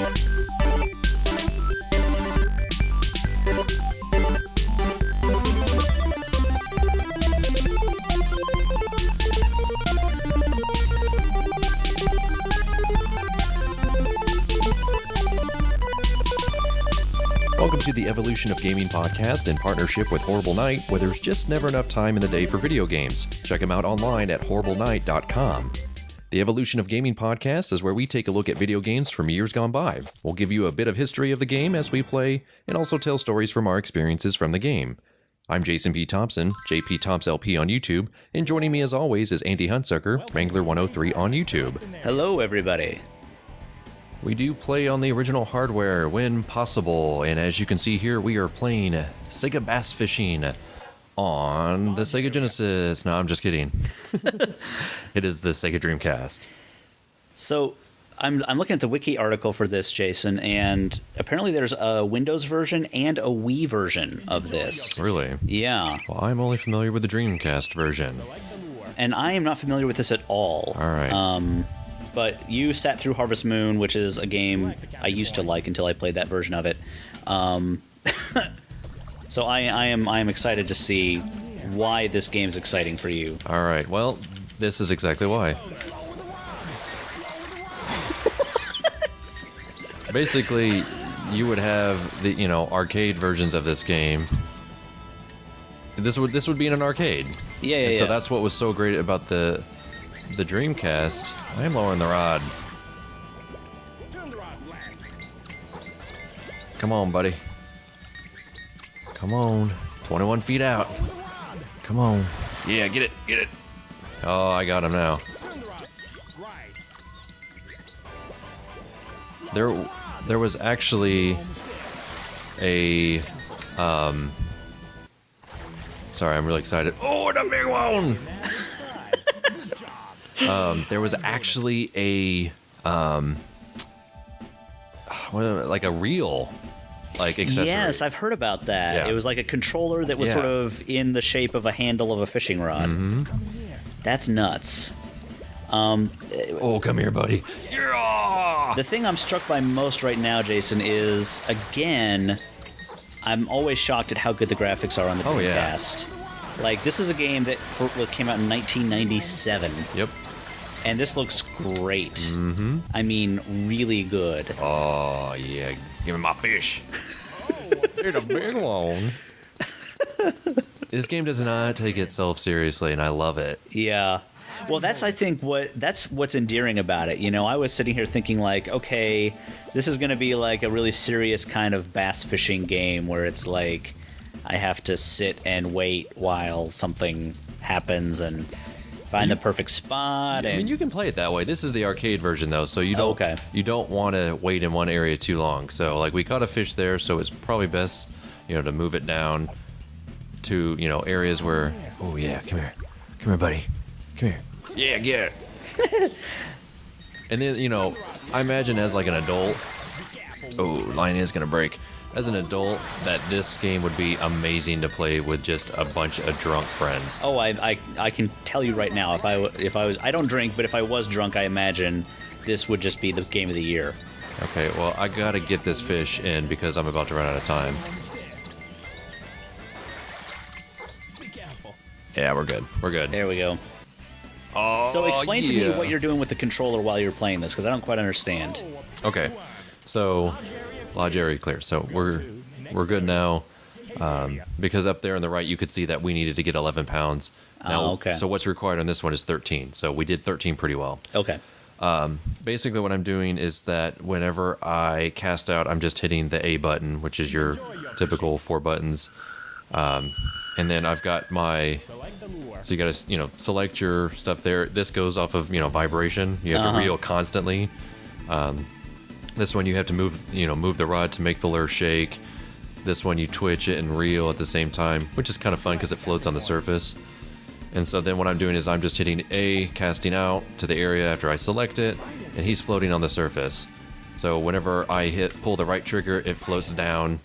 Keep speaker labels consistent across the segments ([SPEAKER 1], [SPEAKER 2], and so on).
[SPEAKER 1] Welcome to the Evolution of Gaming podcast in partnership with Horrible Night, where there's just never enough time in the day for video games. Check them out online at horriblenight.com. The Evolution of Gaming podcast is where we take a look at video games from years gone by. We'll give you a bit of history of the game as we play, and also tell stories from our experiences from the game. I'm Jason P. Thompson, jpthompsLP on YouTube, and joining me as always is Andy Huntsucker, Wrangler103 on YouTube.
[SPEAKER 2] Hello, everybody.
[SPEAKER 1] We do play on the original hardware when possible, and as you can see here, we are playing Sega Bass Fishing on the Sega Genesis. No, I'm just kidding. It is the Sega Dreamcast.
[SPEAKER 2] So I'm looking at the wiki article for this, Jason, and apparently there's a Windows version and a Wii version of this.
[SPEAKER 1] Really?
[SPEAKER 2] Yeah.
[SPEAKER 1] Well, I'm only familiar with the Dreamcast version.
[SPEAKER 2] And I am not familiar with this at all.
[SPEAKER 1] All right.
[SPEAKER 2] But you sat through Harvest Moon, which is a game I used to like until I played that version of it. So I am excited to see why this game's exciting for you.
[SPEAKER 1] All right. Well, this is exactly why. Basically, you would have the arcade versions of this game. This would be in an arcade.
[SPEAKER 2] Yeah.
[SPEAKER 1] So that's what was so great about the Dreamcast. I am lowering the rod. Come on, buddy. Come on. 21 feet out. Come on. Yeah, get it. Oh, I got him now. There was actually a sorry, I'm really excited. Oh, the big one! There was actually a like a reel accessory.
[SPEAKER 2] Yes, I've heard about that.
[SPEAKER 1] Yeah.
[SPEAKER 2] It was like a controller that was sort of in the shape of a handle of a fishing rod.
[SPEAKER 1] Mm-hmm.
[SPEAKER 2] That's nuts.
[SPEAKER 1] Oh, come here, buddy. Yeah!
[SPEAKER 2] The thing I'm struck by most right now, Jason, is, again, I'm always shocked at how good the graphics are on the Dreamcast. Like, this is a game that came out in 1997.
[SPEAKER 1] Yep.
[SPEAKER 2] And this looks great.
[SPEAKER 1] Mm-hmm.
[SPEAKER 2] I mean, really good.
[SPEAKER 1] Oh, yeah. Give me my fish. It's a big one. This game does not take itself seriously, and I love it.
[SPEAKER 2] Yeah. Well, that's, I think, what's endearing about it. I was sitting here thinking, like, okay, this is going to be like a really serious kind of bass fishing game where it's like I have to sit and wait while something happens and find the perfect spot.
[SPEAKER 1] I mean, you can play it that way. This is the arcade version, though, so you don't want to wait in one area too long. So, like, we caught a fish there, so it's probably best, to move it down to, areas where. Oh yeah, come here, buddy, come here. Yeah, get it. And then, I imagine as like an adult. Oh, line is gonna break. As an adult, that this game would be amazing to play with just a bunch of drunk friends.
[SPEAKER 2] Oh, I can tell you right now, if I was, I don't drink, but if I was drunk, I imagine this would just be the game of the year.
[SPEAKER 1] Okay, well, I gotta get this fish in because I'm about to run out of time.
[SPEAKER 3] Be careful.
[SPEAKER 1] Yeah, we're good. We're good.
[SPEAKER 2] There we go.
[SPEAKER 1] Oh,
[SPEAKER 2] So explain to me what you're doing with the controller while you're playing this, because I don't quite understand.
[SPEAKER 1] Okay, so lodge area clear. So we're good now. Because up there on the right, you could see that we needed to get 11 pounds. Now,
[SPEAKER 2] okay.
[SPEAKER 1] So what's required on this one is 13. So we did 13 pretty well.
[SPEAKER 2] Okay.
[SPEAKER 1] Basically, what I'm doing is that whenever I cast out, I'm just hitting the A button, which is your typical 4 buttons. And then I've got my. So you got to select your stuff there. This goes off of vibration. You have to reel constantly. This one you have to move the rod to make the lure shake. This one you twitch it and reel at the same time, which is kind of fun because it floats on the surface. And so then what I'm doing is I'm just hitting A, casting out to the area after I select it, and he's floating on the surface. So whenever I pull the right trigger, it floats down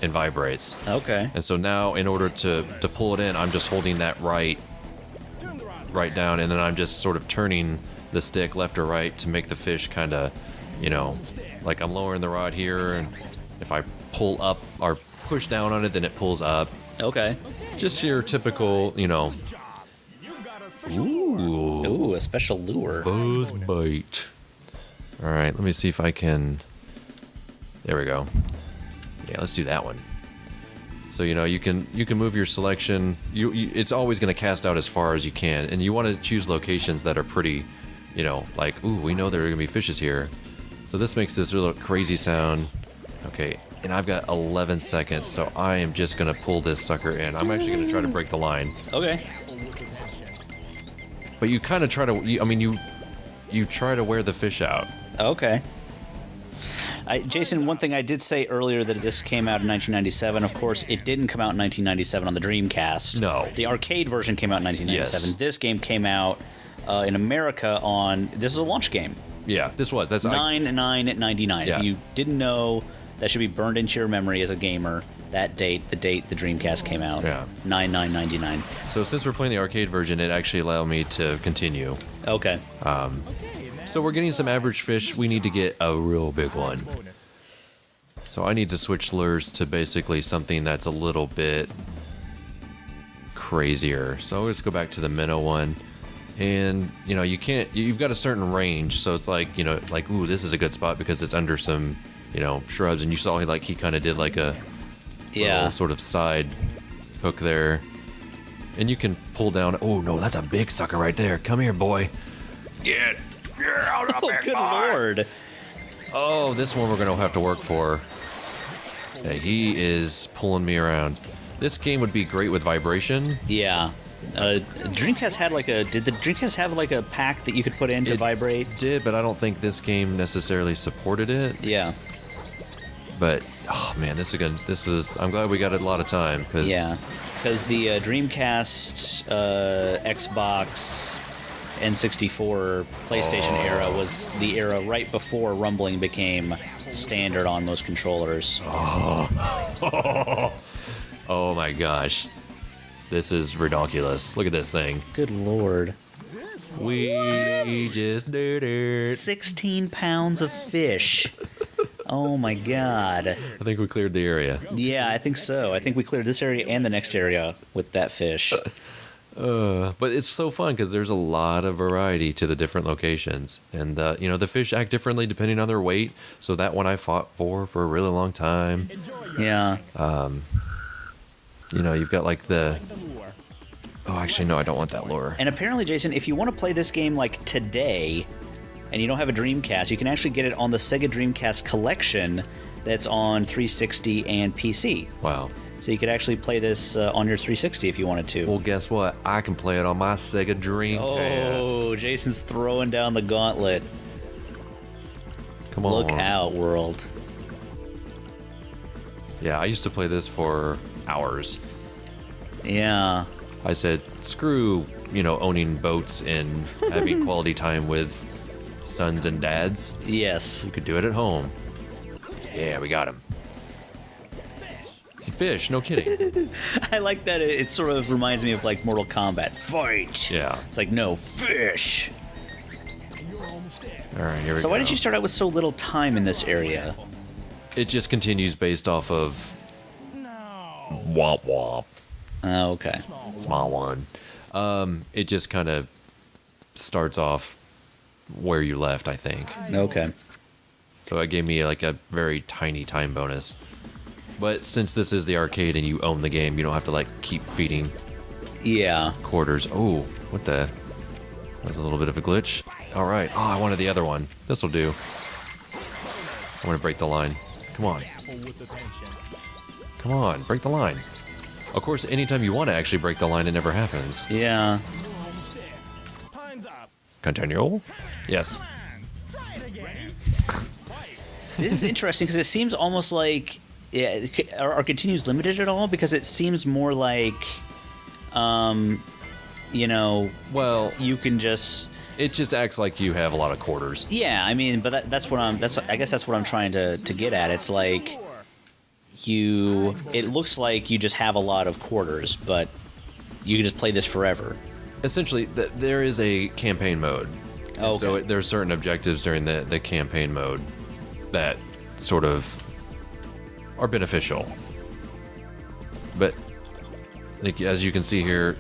[SPEAKER 1] and vibrates.
[SPEAKER 2] Okay.
[SPEAKER 1] And so now in order to pull it in, I'm just holding that right down, and then I'm just sort of turning the stick left or right to make the fish kind of, like I'm lowering the rod here, and if I pull up or push down on it, then it pulls up.
[SPEAKER 2] Okay.
[SPEAKER 1] Just your typical, Ooh.
[SPEAKER 2] Ooh, a special lure.
[SPEAKER 1] Buzz bite. All right, let me see if I can. There we go. Yeah, let's do that one. So you can move your selection. It's always going to cast out as far as you can, and you want to choose locations that are pretty, like ooh, we know there are going to be fishes here. So this makes this little crazy sound. Okay, and I've got 11 seconds, so I am just going to pull this sucker in. I'm actually going to try to break the line.
[SPEAKER 2] Okay.
[SPEAKER 1] But you kind of try to. You try to wear the fish out.
[SPEAKER 2] Okay. Jason, one thing I did say earlier that this came out in 1997. Of course, it didn't come out in 1997 on the Dreamcast.
[SPEAKER 1] No.
[SPEAKER 2] The arcade version came out in 1997.
[SPEAKER 1] Yes.
[SPEAKER 2] This game came out in America on... This is a launch game.
[SPEAKER 1] Yeah, this was. That's
[SPEAKER 2] 9/9/99.
[SPEAKER 1] Yeah.
[SPEAKER 2] If you didn't know, that should be burned into your memory as a gamer. That date, the Dreamcast came out.
[SPEAKER 1] Yeah.
[SPEAKER 2] 9/9/99.
[SPEAKER 1] So since we're playing the arcade version, it actually allowed me to continue.
[SPEAKER 2] Okay.
[SPEAKER 1] So we're getting some average fish. We need to get a real big one. So I need to switch lures to basically something that's a little bit crazier. So let's go back to the minnow one. And, you've got a certain range. So it's like, ooh, this is a good spot because it's under some, shrubs. And you saw he kind of did like a little sort of side hook there. And you can pull down. Oh, no, that's a big sucker right there. Come here, boy. Get out of
[SPEAKER 2] Oh, good lord.
[SPEAKER 1] Oh, this one we're going to have to work for. Yeah, he is pulling me around. This game would be great with vibration.
[SPEAKER 2] Yeah. Dreamcast had did the Dreamcast have like a pack that you could put in to vibrate?
[SPEAKER 1] It did, but I don't think this game necessarily supported it.
[SPEAKER 2] Yeah.
[SPEAKER 1] But, oh man, I'm glad we got a lot of time.
[SPEAKER 2] Because the Dreamcast, Xbox, N64, PlayStation era was the era right before rumbling became standard on most controllers.
[SPEAKER 1] Oh my gosh. This is ridiculous. Look at this thing.
[SPEAKER 2] Good lord.
[SPEAKER 1] We just did it.
[SPEAKER 2] 16 pounds of fish. Oh my god.
[SPEAKER 1] I think we cleared the area.
[SPEAKER 2] Yeah, I think so. I think we cleared this area and the next area with that fish.
[SPEAKER 1] But it's so fun because there's a lot of variety to the different locations. And, the fish act differently depending on their weight. So that one I fought for a really long time.
[SPEAKER 2] Yeah.
[SPEAKER 1] You've got like the... Oh, actually, no, I don't want that lure.
[SPEAKER 2] And apparently, Jason, if you want to play this game like today, and you don't have a Dreamcast, you can actually get it on the Sega Dreamcast collection that's on 360 and PC.
[SPEAKER 1] Wow.
[SPEAKER 2] So you could actually play this on your 360 if you wanted to.
[SPEAKER 1] Well, guess what? I can play it on my Sega Dreamcast.
[SPEAKER 2] Oh, Jason's throwing down the gauntlet.
[SPEAKER 1] Come on.
[SPEAKER 2] Look out, world.
[SPEAKER 1] Yeah, I used to play this for hours.
[SPEAKER 2] Yeah.
[SPEAKER 1] I said, screw, owning boats and having quality time with sons and dads.
[SPEAKER 2] Yes.
[SPEAKER 1] You could do it at home. Yeah, we got him. Fish, no kidding.
[SPEAKER 2] I like that it sort of reminds me of like Mortal Kombat. Fight!
[SPEAKER 1] Yeah.
[SPEAKER 2] It's like, no, fish!
[SPEAKER 1] All right, here we go.
[SPEAKER 2] So why did you start out with so little time in this area?
[SPEAKER 1] It just continues based off of... Womp womp.
[SPEAKER 2] Oh, okay.
[SPEAKER 1] Small one. It just kind of starts off where you left, I think.
[SPEAKER 2] Okay.
[SPEAKER 1] So it gave me like a very tiny time bonus. But since this is the arcade and you own the game, you don't have to like keep feeding
[SPEAKER 2] Yeah.
[SPEAKER 1] quarters. Oh, what the? That was a little bit of a glitch. All right. Oh, I wanted the other one. This will do. I want to break the line. Come on. Come on, break the line. Of course, anytime you want to actually break the line, it never happens.
[SPEAKER 2] Yeah.
[SPEAKER 1] Continue? Yes.
[SPEAKER 2] This is interesting because it seems almost like... Yeah, are continues limited at all? Because it seems more like...
[SPEAKER 1] Well...
[SPEAKER 2] You can just...
[SPEAKER 1] It just acts like you have a lot of quarters.
[SPEAKER 2] Yeah, I mean, but I guess that's what I'm trying to get at. It's like... It looks like you just have a lot of quarters, but you can just play this forever.
[SPEAKER 1] Essentially, there is a campaign mode.
[SPEAKER 2] Oh, okay.
[SPEAKER 1] So there are certain objectives during the campaign mode. that sort of are beneficial. But like, as you can see here,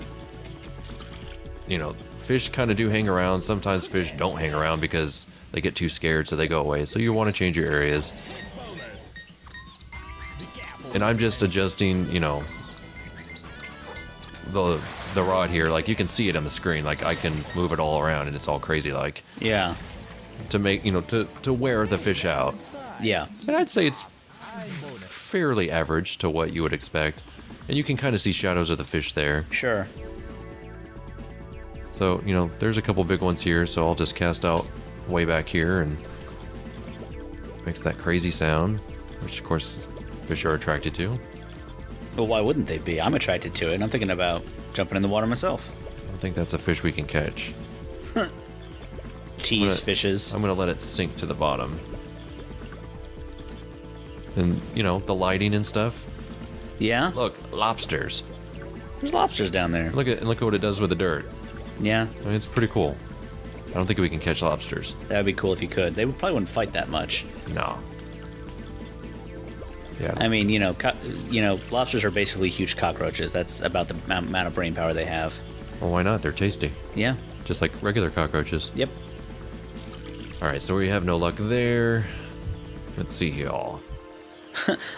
[SPEAKER 1] you know, fish kind of do hang around. Sometimes fish don't hang around because they get too scared, so they go away. So you want to change your areas. And I'm just adjusting, you know, the rod here. Like, you can see it on the screen. Like, I can move it all around, and it's all crazy, like,
[SPEAKER 2] Yeah.
[SPEAKER 1] to make, you know, to wear the fish out.
[SPEAKER 2] Yeah.
[SPEAKER 1] And I'd say it's fairly average to what you would expect. And you can kind of see shadows of the fish there.
[SPEAKER 2] Sure.
[SPEAKER 1] So, you know, there's a couple big ones here, so I'll just cast out way back here, and makes that crazy sound, which, of course, fish are attracted to.
[SPEAKER 2] Well, why wouldn't they be? I'm attracted to it, and I'm thinking about jumping in the water myself.
[SPEAKER 1] I don't think that's a fish we can catch.
[SPEAKER 2] Tease fishes.
[SPEAKER 1] I'm going to let it sink to the bottom. And, you know, the lighting and stuff.
[SPEAKER 2] Yeah?
[SPEAKER 1] Look, lobsters.
[SPEAKER 2] There's lobsters down there.
[SPEAKER 1] Look at what it does with the dirt.
[SPEAKER 2] Yeah.
[SPEAKER 1] I mean, it's pretty cool. I don't think we can catch lobsters.
[SPEAKER 2] That would be cool if you could. They probably wouldn't fight that much.
[SPEAKER 1] No. Yeah.
[SPEAKER 2] I mean, you know, lobsters are basically huge cockroaches. That's about the amount of brain power they have.
[SPEAKER 1] Well, why not? They're tasty.
[SPEAKER 2] Yeah.
[SPEAKER 1] Just like regular cockroaches.
[SPEAKER 2] Yep.
[SPEAKER 1] All right, so we have no luck there. Let's see y'all.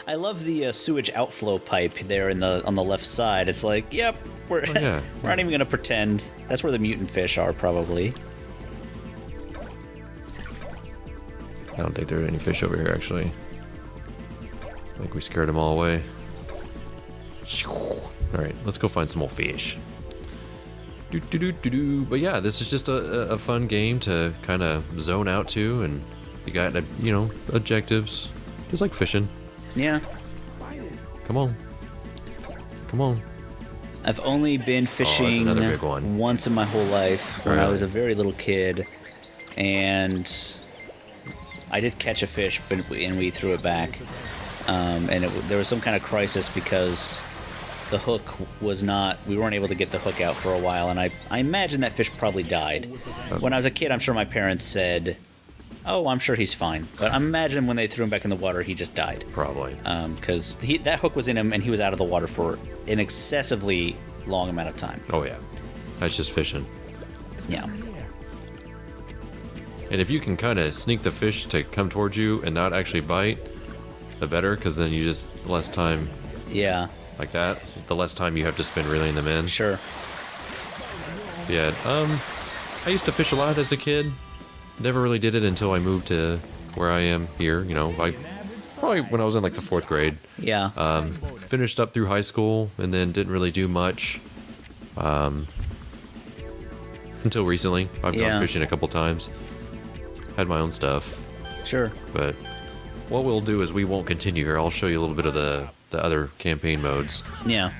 [SPEAKER 2] I love the sewage outflow pipe there on the left side. It's like, yep, we're
[SPEAKER 1] Oh, yeah.
[SPEAKER 2] we're not even gonna pretend. That's where the mutant fish are, probably.
[SPEAKER 1] I don't think there are any fish over here, actually. I think we scared them all away. All right, let's go find some more fish. But yeah, this is just a fun game to kind of zone out to, and you got, you know, objectives, just like fishing.
[SPEAKER 2] Yeah.
[SPEAKER 1] Come on. Come on.
[SPEAKER 2] I've only been fishing
[SPEAKER 1] another big one.
[SPEAKER 2] once in my whole life when I
[SPEAKER 1] Really?
[SPEAKER 2] was a very little kid, and I did catch a fish, and we threw it back. And there was some kind of crisis because the hook was not. We weren't able to get the hook out for a while, and I imagine that fish probably died. When I was a kid, I'm sure my parents said, "Oh, I'm sure he's fine," but I imagine when they threw him back in the water, he just died.
[SPEAKER 1] Probably.
[SPEAKER 2] Because that hook was in him, and he was out of the water for an excessively long amount of time.
[SPEAKER 1] Oh, yeah. That's just fishing.
[SPEAKER 2] Yeah.
[SPEAKER 1] And if you can kind of sneak the fish to come towards you and not actually bite, the better, because then you just, less time
[SPEAKER 2] Yeah.
[SPEAKER 1] like that, the less time you have to spend reeling them in.
[SPEAKER 2] Sure.
[SPEAKER 1] Yeah, I used to fish a lot as a kid. Never really did it until I moved to where I am here, you know, probably when I was in like the 4th grade.
[SPEAKER 2] Yeah.
[SPEAKER 1] Finished up through high school and then didn't really do much until recently. I've
[SPEAKER 2] Yeah.
[SPEAKER 1] gone fishing a couple times. Had my own stuff,
[SPEAKER 2] Sure.
[SPEAKER 1] but what we'll do is we won't continue here. I'll show you a little bit of the other campaign modes.
[SPEAKER 2] Yeah.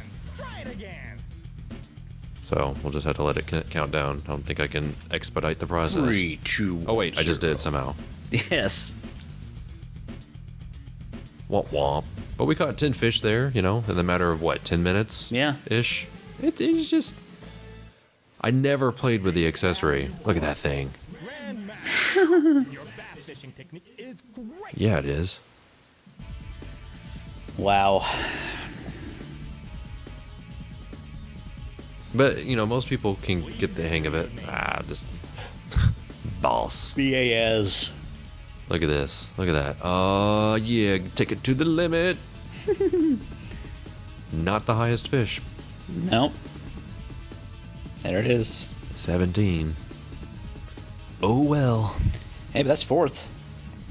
[SPEAKER 1] So we'll just have to let it count down. I don't think I can expedite the process.
[SPEAKER 2] 3, 2.
[SPEAKER 1] Oh wait, I just did somehow.
[SPEAKER 2] Yes.
[SPEAKER 1] Womp womp. But we caught 10 fish there, you know, in the matter of what, 10 minutes?
[SPEAKER 2] Yeah.
[SPEAKER 1] Ish. It's just. I never played with the accessory. Look at that thing.
[SPEAKER 3] Your bass fishing technique is great.
[SPEAKER 1] Yeah, it is.
[SPEAKER 2] Wow.
[SPEAKER 1] But, you know, most people can get the hang of it. Just. Boss.
[SPEAKER 2] BAS.
[SPEAKER 1] Look at this. Look at that. Oh, yeah. Take it to the limit. Not the highest fish.
[SPEAKER 2] Nope. There it is.
[SPEAKER 1] 17. Oh, well.
[SPEAKER 2] Hey, but that's 4th.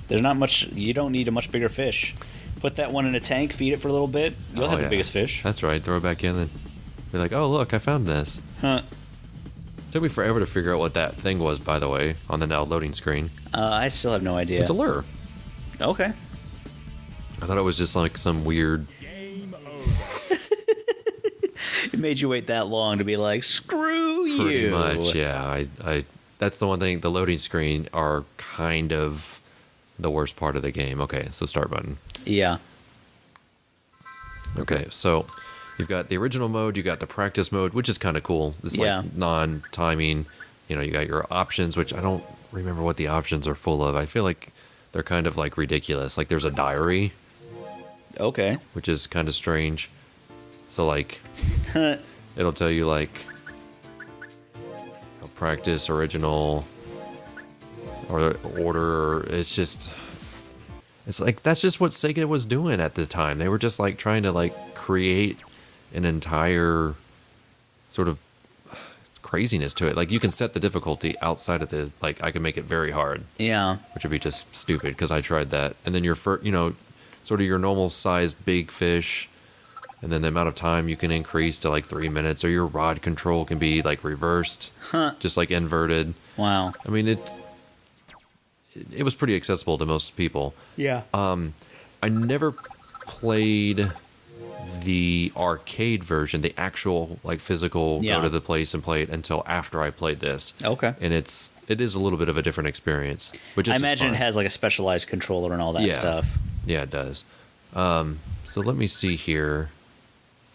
[SPEAKER 2] There's not much. You don't need a much bigger fish. Put that one in a tank, feed it for a little bit. You'll have
[SPEAKER 1] yeah.
[SPEAKER 2] the biggest fish.
[SPEAKER 1] That's right. Throw it back in and be like, oh, look, I found this.
[SPEAKER 2] Huh.
[SPEAKER 1] Took me forever to figure out what that thing was, by the way, on the now loading screen.
[SPEAKER 2] I still have no idea.
[SPEAKER 1] It's a lure.
[SPEAKER 2] Okay.
[SPEAKER 1] I thought it was just like some weird.
[SPEAKER 3] Game over.
[SPEAKER 2] It made you wait that long to be like, screw you.
[SPEAKER 1] Pretty much, yeah. I that's the one thing. The loading screen are kind of the worst part of the game. Okay, so start button.
[SPEAKER 2] Yeah.
[SPEAKER 1] Okay, so you've got the original mode, you got the practice mode, which is kind of cool. It's
[SPEAKER 2] Yeah.
[SPEAKER 1] like non-timing. You know, you got your options, which I don't remember what the options are full of. I feel like they're kind of like ridiculous. Like there's a diary,
[SPEAKER 2] Okay.
[SPEAKER 1] which is kind of strange. So like, it'll tell you like, practice, original, or order. It's just, it's like that's just what Sega was doing at the time. They were just like trying to like create an entire sort of craziness to it. Like you can set the difficulty outside of the, like I can make it very hard,
[SPEAKER 2] Yeah.
[SPEAKER 1] which would be just stupid because I tried that. And then your first, sort of your normal size big fish, and then the amount of time you can increase to like 3 minutes, or your rod control can be like reversed, just like inverted.
[SPEAKER 2] Wow.
[SPEAKER 1] I mean, it was pretty accessible to most people.
[SPEAKER 2] Yeah.
[SPEAKER 1] I never played the arcade version, the actual like physical
[SPEAKER 2] Yeah.
[SPEAKER 1] go to the place and play it until after I played this.
[SPEAKER 2] Okay.
[SPEAKER 1] And it is a little bit of a different experience, which is
[SPEAKER 2] I
[SPEAKER 1] just
[SPEAKER 2] imagine
[SPEAKER 1] fun.
[SPEAKER 2] it has like a specialized controller and all that
[SPEAKER 1] Yeah.
[SPEAKER 2] stuff.
[SPEAKER 1] Yeah, it does. So let me see here.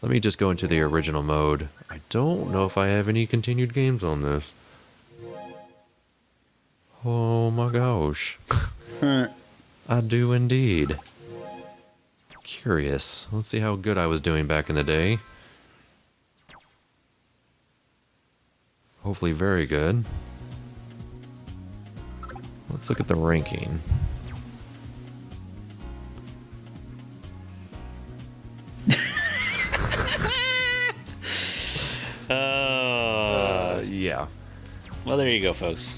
[SPEAKER 1] Let me just go into the original mode. I don't know if I have any continued games on this. Oh my gosh. I do indeed. Curious. Let's see how good I was doing back in the day. Hopefully very good. Let's look at the ranking. Yeah.
[SPEAKER 2] Well, there you go, folks.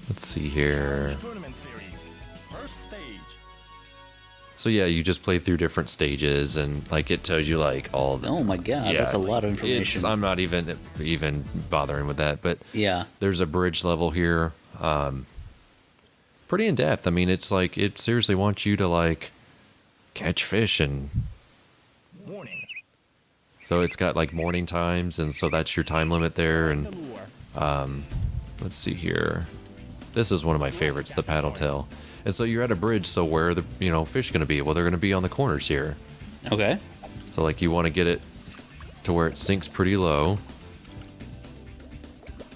[SPEAKER 1] Let's see here.
[SPEAKER 3] Tournament series. First stage.
[SPEAKER 1] So yeah, you just play through different stages, and like it tells you like all the.
[SPEAKER 2] Oh my god,
[SPEAKER 1] Yeah,
[SPEAKER 2] that's a lot of information.
[SPEAKER 1] I'm not even bothering with that, but
[SPEAKER 2] Yeah.
[SPEAKER 1] there's a bridge level here. Pretty in depth. I mean, it's like it seriously wants you to like catch fish, and
[SPEAKER 3] Warning.
[SPEAKER 1] so it's got like morning times, and so that's your time limit there. And
[SPEAKER 3] Lure.
[SPEAKER 1] let's see here. This is one of my favorites, the paddle tail. And so you're at a bridge, so where are the fish going to be? Well, they're going to be on the corners here.
[SPEAKER 2] Okay.
[SPEAKER 1] So like you want to get it to where it sinks pretty low.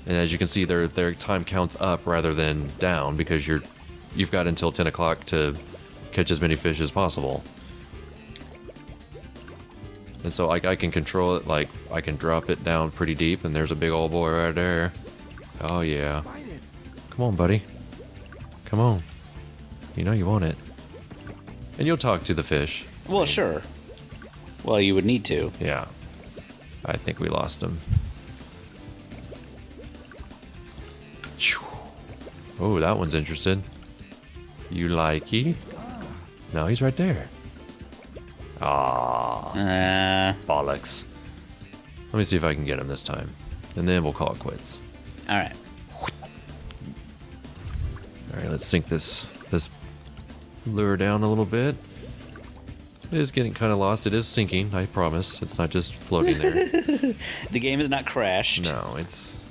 [SPEAKER 1] And as you can see, their time counts up rather than down because you've got until 10 o'clock to catch as many fish as possible. And so I can control it, like I can drop it down pretty deep, and there's a big old boy right there. Oh yeah. Come on, buddy. Come on. You know you want it. And you'll talk to the fish.
[SPEAKER 2] Well, sure. Well, you would need to.
[SPEAKER 1] Yeah. I think we lost him. Oh, that one's interested. You likey? No, he's right there. Ah, bollocks. Let me see if I can get him this time. And then we'll call it quits.
[SPEAKER 2] All right.
[SPEAKER 1] Alright, let's sink this lure down a little bit. It is getting kind of lost. It is sinking, I promise. It's not just floating there.
[SPEAKER 2] The game is not crashed.
[SPEAKER 1] No, it's...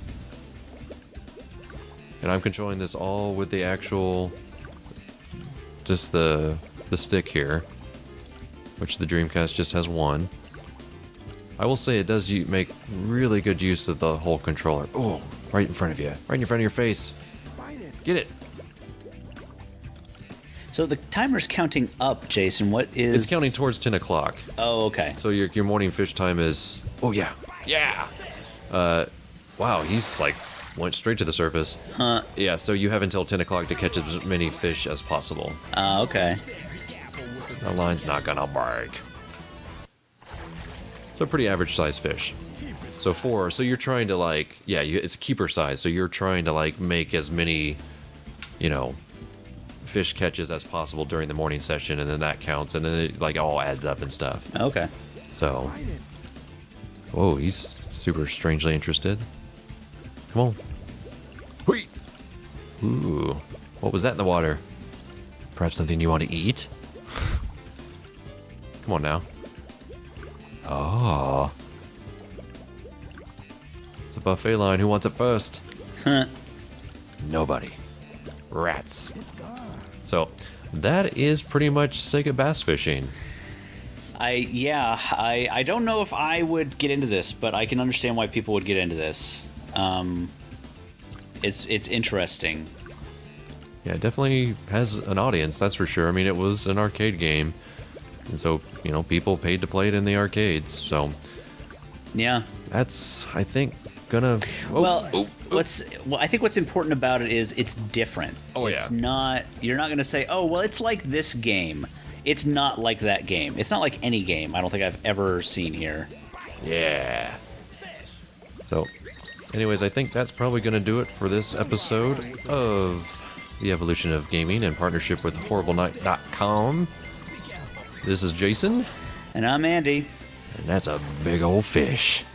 [SPEAKER 1] And I'm controlling this all with the actual... just the stick here. Which the Dreamcast just has one. I will say it does make really good use of the whole controller. Oh, right in front of you. Right in front of your face. Get it.
[SPEAKER 2] So the timer's counting up, Jason. What is...
[SPEAKER 1] It's counting towards 10 o'clock.
[SPEAKER 2] Oh, okay.
[SPEAKER 1] So your morning fish time is... Oh, yeah. Yeah. Wow, he's like... went straight to the surface.
[SPEAKER 2] Huh.
[SPEAKER 1] Yeah, so you have until 10 o'clock to catch as many fish as possible.
[SPEAKER 2] Okay.
[SPEAKER 1] The line's not gonna break. It's a pretty average size fish. So 4, so you're trying to like... Yeah, it's a keeper size, so you're trying to like make as many, fish catches as possible during the morning session, and then that counts, and then it like all adds up and stuff.
[SPEAKER 2] Okay.
[SPEAKER 1] So... Whoa, he's super strangely interested. Come on. Whee! Ooh. What was that in the water? Perhaps something you want to eat? Come on now. Oh. It's a buffet line. Who wants it first?
[SPEAKER 2] Huh.
[SPEAKER 1] Nobody. Rats. So, that is pretty much Sega Bass Fishing.
[SPEAKER 2] I don't know if I would get into this, but I can understand why people would get into this. It's interesting.
[SPEAKER 1] Yeah, it definitely has an audience, that's for sure. I mean, it was an arcade game, and so, you know, people paid to play it in the arcades. So
[SPEAKER 2] Yeah.
[SPEAKER 1] that's, I think, gonna.
[SPEAKER 2] I think what's important about it is it's different.
[SPEAKER 1] Oh, yeah.
[SPEAKER 2] It's not. You're not gonna say, oh, well, it's like this game. It's not like that game. It's not like any game I don't think I've ever seen here.
[SPEAKER 1] Yeah. So, anyways, I think that's probably going to do it for this episode of The Evolution of Gaming in partnership with HorribleNight.com. This is Jason.
[SPEAKER 2] And I'm Andy.
[SPEAKER 1] And that's a big old fish.